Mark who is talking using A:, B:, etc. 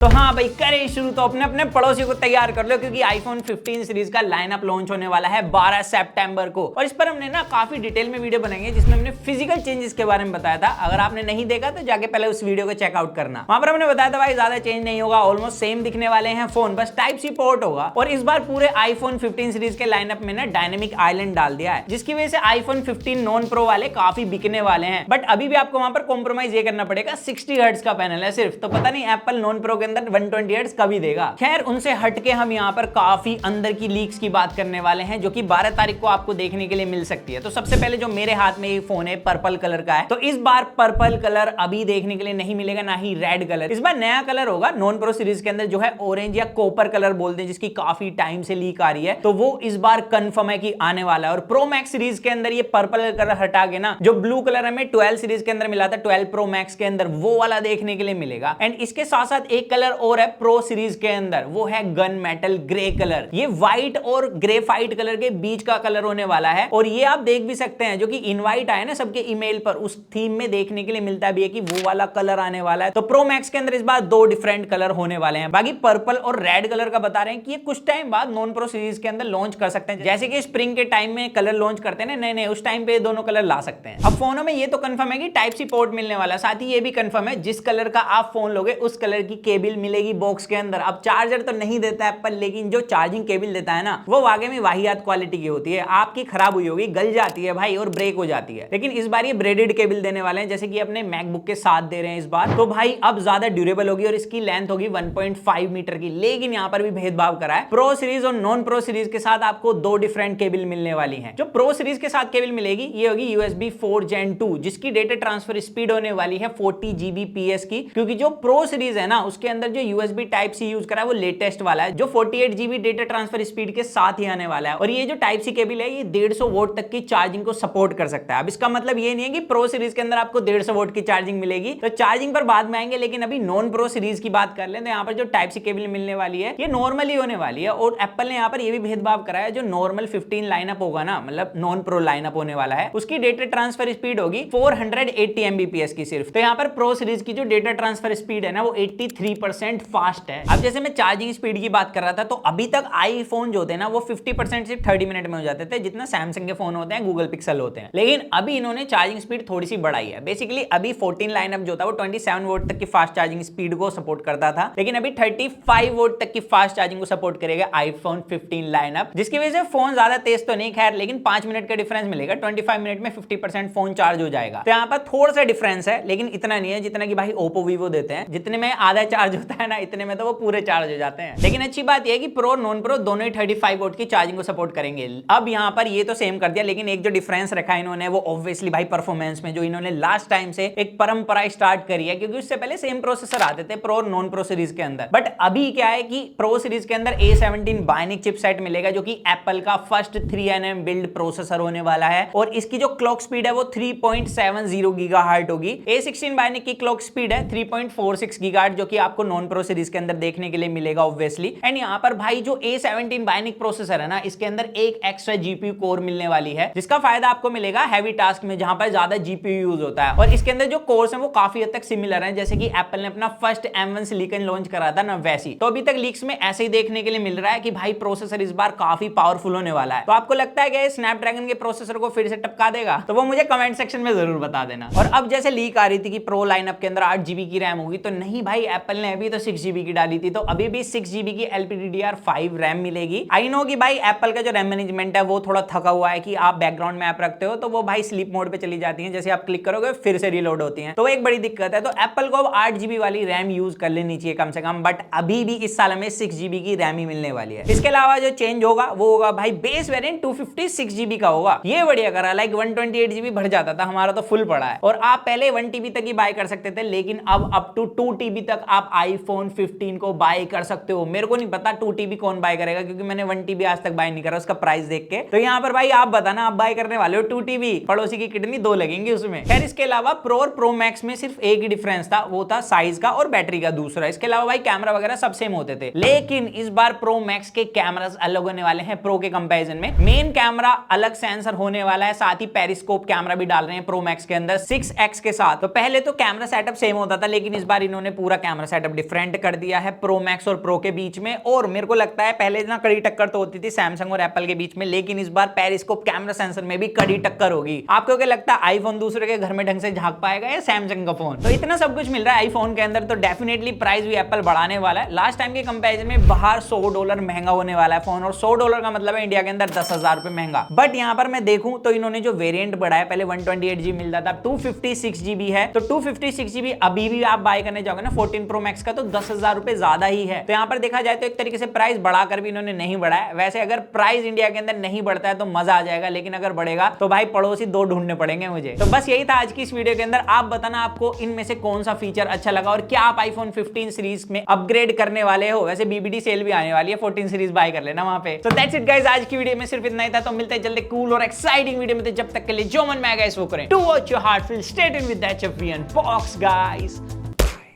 A: तो हाँ भाई करें शुरू। तो अपने अपने पड़ोसी को तैयार कर लो क्योंकि आईफोन 15 सीरीज का लाइनअप लॉन्च होने वाला है 12 सितंबर को। और इस पर हमने ना काफी डिटेल में वीडियो बनाएंगे जिसमें हमने फिजिकल चेंजेस के बारे में बताया था। अगर आपने नहीं देखा तो जाके पहले उस वीडियो को चेकआउट करना। वहां पर हमने बताया था भाई ज्यादा चेंज नहीं होगा, ऑलमोस्ट सेम दिखने वाले हैं फोन, बस टाइप सी पोर्ट होगा। और इस बार पूरे आईफोन 15 सीरीज के लाइनअप में ना डायनेमिक आइलैंड डाल दिया है, जिसकी वजह से आईफोन 15 नॉन प्रो वाले काफी बिकने वाले हैं। बट अभी भी आपको वहां पर कॉम्प्रोमाइज ये करना पड़ेगा, 60 हर्ट्ज का पैनल है सिर्फ। तो पता नहीं एप्पल नॉन प्रो के अंदर 120 हर्ट्ज कभी देगा। खैर उनसे हटके हम यहाँ पर काफी अंदर की लीक्स की बात करने वाले हैं जो कि 12 तारीख को आपको देखने के लिए मिल सकती है। तो सबसे पहले जो मेरे हाथ में ये फोन है पर्पल कलर का है, तो इस बार पर्पल कलर अभी देखने के लिए नहीं मिलेगा, ना ही रेड कलर। इस बार नया कलर होगा नॉन प्रो सीरीज के अंदर जो है ऑरेंज या कॉपर कलर बोलते हैं, जिसकी काफी टाइम से लीक आ रही है। तो वो इस बार कंफर्म है कि आने वाला है। और प्रो मैक्स सीरीज के अंदर ये पर्पल कलर हटा के ना जो ब्लू कलर हमें 12 सीरीज के अंदर मिला था, 12 प्रो मैक्स के अंदर, वो वाला देखने के लिए मिलेगा। एंड इसके साथ साथ एक कलर और है प्रो सीरीज के अंदर, वो है गन मेटल ग्रे कलर। ये व्हाइट और ग्रेफाइट कलर के बीच का कलर होने वाला है। और ये आप देख भी सकते हैं जो कि इनवाइट आया ना सबके ईमेल पर, उस थीम में देखने के लिए मिलता भी है कि वो वाला कलर आने वाला है। तो प्रो मैक्स के अंदर इस बार 2 डिफरेंट कलर होने वाले हैं। बाकी पर्पल और रेड कलर का बता रहे हैं कि ये कुछ टाइम बाद नॉन प्रो सीरीज के अंदर लॉन्च कर सकते हैं, जैसे कि स्प्रिंग के टाइम में कलर लॉन्च करते हैं नए नए, उस टाइम पे दोनों कलर ला सकते हैं। अब फोनों में ये तो कंफर्म है कि टाइप सी पोर्ट मिलने वाला है, साथ ही ये भी कंफर्म है जिस कलर का आप फोन लोगे उस कलर की केबल मिलेगी बॉक्स के अंदर। अब चार्जर तो नहीं देता है एप्पल, लेकिन जो चार्जिंग केबल देता है ना वो वाकई में वाहियात क्वालिटी की होती है। आपकी खराब हुई होगी, गल जाती है भाई और ब्रेक हो जाती है। लेकिन इस बार ये ब्रेडेड केबल देने वाले हैं, जैसे कि अपने मैकबुक के साथ दे रहे हैं इस बार। तो भाई अब ज्यादा ड्यूरेबल होगी और इसकी लेंथ होगी 1.5 मीटर की। लेकिन यहां पर भी भेदभाव करा है, प्रो सीरीज और नॉन प्रो सीरीज के साथ आपको 2 डिफरेंट केबल मिलने वाली है। जो प्रो सीरीज के साथ केबल मिलेगी ये होगी USB 4 Gen 2, जिसकी डेटा ट्रांसफर स्पीड होने वाली है 40 Gbps की। क्योंकि जो प्रो सीरीज है ना उसके अंदर जो USB टाइप सी यूज करा है वो लेटेस्ट वाला है, जो 48 GB डेटा ट्रांसफर स्पीड के साथ ही आने वाला है। और ये जो टाइप सी केबल है ये 150 वोल्ट तक की चार्जिंग को सपोर्ट कर सकता है। अब इसका मतलब ये नहीं है कि प्रो सीरीज के अंदर आपको 150 वोल्ट की चार्जिंग मिलेगी, तो चार्जिंग पर बाद में आएंगे। लेकिन अभी नॉन प्रो सीरीज की बात कर लें तो यहाँ पर जो टाइप सी केबल मिलने वाली है ये नॉर्मल ही होने वाली है। और एप्पल ने यहाँ पर ये भी भेदभाव करा है, जो नॉर्मल 15 लाइनअप होगा ना, मतलब नॉन प्रो लाइनअप होने वाला है, उसकी डेटा ट्रांसफर स्पीड होगी 480 Mbps की सिर्फ। तो यहाँ पर प्रो सीरीज की जो डेटा ट्रांसफर स्पीड है ना वो 83% फास्ट है। अब जैसे मैं चार्जिंग स्पीड की बात कर रहा था, तो अभी तक आईफोन जो होते हैं ना वो 50% सिर्फ 30 मिनट में हो जाते थे, जितना सैमसंग के फोन होते हैं, गूगल पिक्सल होते हैं। लेकिन अभी इन्होंने चार्जिंग स्पीड थोड़ी सी बढ़ाई है। बेसिकली अभी 14 लाइनअप जो था वो 27 वोल्ट तक की फास्ट चार्जिंग स्पीड को सपोर्ट करता था, लेकिन अभी 35 वोल्ट तक की फास्ट चार्जिंग को सपोर्ट करेगा आईफोन 15 लाइनअप, जिसकी वजह से फोन ज्यादा तेज तो नहीं खैर, लेकिन 5 मिनट का डिफरेंस मिलेगा। 25 मिनट में 50% फोन चार्ज हो जाएगा। तो यहाँ पर थोड़ा सा डिफरेंस है, लेकिन इतना नहीं है जितना कि भाई ओप्पो वीवो देते हैं। जितने में आधा चार्ज होता है ना, इतने में तो वो पूरे चार्ज हो जाते हैं। लेकिन अच्छी बात यह है कि प्रो नॉन प्रो दोनों ही 35 वोल्ट की चार्जिंग को सपोर्ट करेंगे। अब यहाँ पर ये तो सेम कर दिया, लेकिन एक जो डिफरेंस रखा इन्होंने वो ऑब्वियसली भाई परफॉर्मेंस में, जो इन्होंने लास्ट टाइम से एक परंपरा स्टार्ट करी है, क्योंकि उससे पहले सेम प्रोसेसर आते थे प्रो नॉन प्रो सीरीज के अंदर। बट अभी क्या है कि प्रो सीरीज के अंदर A17 बायोनिक चिपसेट मिलेगा, जो कि एप्पल का फर्स्ट 3nm बिल्ड प्रोसेसर होने वाला है। और इसकी जो क्लॉक स्पीड है वो 3.70 गीगाहर्ट्ज होगी। A16 बायोनिक की क्लॉक स्पीड है 3.46 गीगाहर्ट्ज, जो कि आपको नॉन प्रो सीरीज के अंदर देखने के लिए मिलेगा ऑब्वियसली। एंड यहाँ पर भाई जो A17 बायोनिक प्रोसेसर है ना, इसके अंदर एक एक्स्ट्रा GPU कोर मिलने वाली है, जिसका फायदा आपको मिलेगा हैवी टास्क में जहां पर ज्यादा GPU यूज होता है। और इसके अंदर जो कोर्स है वो काफी हद तक सिमिलर है, जैसे कि एप्पल ने अपना फर्स्ट M1 सिलिकॉन लॉन्च करा था ना वैसी। तो अभी तक लीक्स में ऐसे ही देखने के लिए मिल रहा है कि भाई प्रोसेसर इस बार काफी पावरफुल होने वाला है। तो आपको लगता है कि स्नैपड्रैगन के प्रोसेसर को फिर से टपका देगा? तो वो मुझे कमेंट सेक्शन में जरूर बता देना। और अब जैसे लीक आ रही थी कि प्रो लाइनअप के अंदर 8 GB की रैम होगी, तो नहीं भाई, एप्पल ने अभी तो 6 GB की डाली थी, तो अभी भी 6 GB की LPDDR5 रैम मिलेगी। आई नो कि भाई एप्पल का जो रैम मैनेजमेंट है वो थोड़ा थका हुआ है, कि आप बैकग्राउंड में ऐप रखते हो तो वो भाई स्लीप मोड पे चली जाती है, जैसे आप क्लिक करोगे फिर से रीलोड होती है, तो एक बड़ी दिक्कत है। तो एप्पल को अब 8 GB वाली रैम यूज कर लेनी चाहिए कम से कम। बट अभी भी इस साल में 6 GB की रैम ही मिलने वाली है। इसके अलावा जो चेंज होगा वो होगा भाई बेस वेरिएंट 256 GB का होगा। ये बढ़िया करा, लाइक 128 GB भर जाता था, हमारा तो फुल पड़ा है। और आप पहले 1 TB तक ही बाय कर सकते थे, लेकिन अब अप टू 2 TB तक आप आईफोन 15 को बाय कर सकते हो। मेरे को नहीं पता 2 TB कौन बाय करेगा, क्योंकि मैंने 1 TB आज तक बाय नहीं करा उसका प्राइस देख के। तो यहाँ पर भाई आप बताना, आप बाय करने वाले हो 2 TB? पड़ोसी की किडनी 2 लगेंगी उसमें। खैर इसके अलावा प्रो और प्रो मैक्स में सिर्फ एक ही डिफरेंस था, वो था साइज का और बैटरी का दूसरा। इसके अलावा भाई कैमरा वगैरह सब सेम होते थे। लेकिन इस बार प्रो मैक्स के कैमरास अलग होने वाले हैं प्रो के कंपैरिजन में। मेन कैमरा अलग सेंसर होने वाला है, साथ ही पेरिस्कोप कैमरा भी डाल रहे हैं प्रो मैक्स के अंदर 6x के साथ। तो पहले तो कैमरा सेटअप सेम होता था, लेकिन इस बार इन्होंने पूरा कैमरा सेटअप सेटअप डिफरेंट कर दिया है प्रो मैक्स और प्रो के बीच में। और मेरे को लगता है पहले ना कड़ी टक्कर तो होती थी सैमसंग और एप्पल के बीच में, लेकिन इस बार पेरिस्कोप कैमरा सेंसर में भी कड़ी टक्कर होगी। आपको क्या लगता है आईफोन दूसरे के घर में ढंग से झांक पाएगा या सैमसंग का फोन? तो इतना सब कुछ मिल रहा है आईफोन के अंदर, तो डेफिनेटली प्राइस भी एप्पल बढ़ाने वाला है। लास्ट टाइम के कंपैरिजन में बाहर $100 महंगा होने वाला है फोन, और $100 का मतलब है इंडिया के अंदर 10,000 रुपए महंगा। बट यहाँ पर मैं देखूं तो इन्होंने जो वेरिएंट बढ़ाया, पहले 128GB मिलता था, 256GB है। तो 256GB अभी भी आप बाय करने जाओगे ना 14 प्रो मैक्स का, तो 10,000 रुपए ज्यादा ही है। तो यहाँ पर देखा जाए तो एक तरीके से प्राइस बढ़ाकर भी इन्होंने नहीं बढ़ाया। वैसे अगर प्राइस इंडिया के अंदर नहीं बढ़ता है तो मजा आ जाएगा, लेकिन अगर बढ़ेगा तो भाई पड़ोसी दो ढूंढने पड़ेंगे मुझे। तो बस यही था आज की इस वीडियो के अंदर। आप बताना आपको इनमें से कौन सा फीचर अच्छा लगा, और क्या आप आईफोन 15 सीरीज में अपग्रेड करने वाले हो? वैसे बीबीडी सेल भी आने वाली है, 14 सीरीज बाय कर लेना वहां पे। तो दैट्स इट गाइस, आज की वीडियो में सिर्फ इतना ही था। तो मिलते हैं जल्दी कूल और एक्साइटिंग वीडियो में। जब तक के लिए जो मन में आएगा इसको करें। To watch your heart, stay tuned with that and box guys.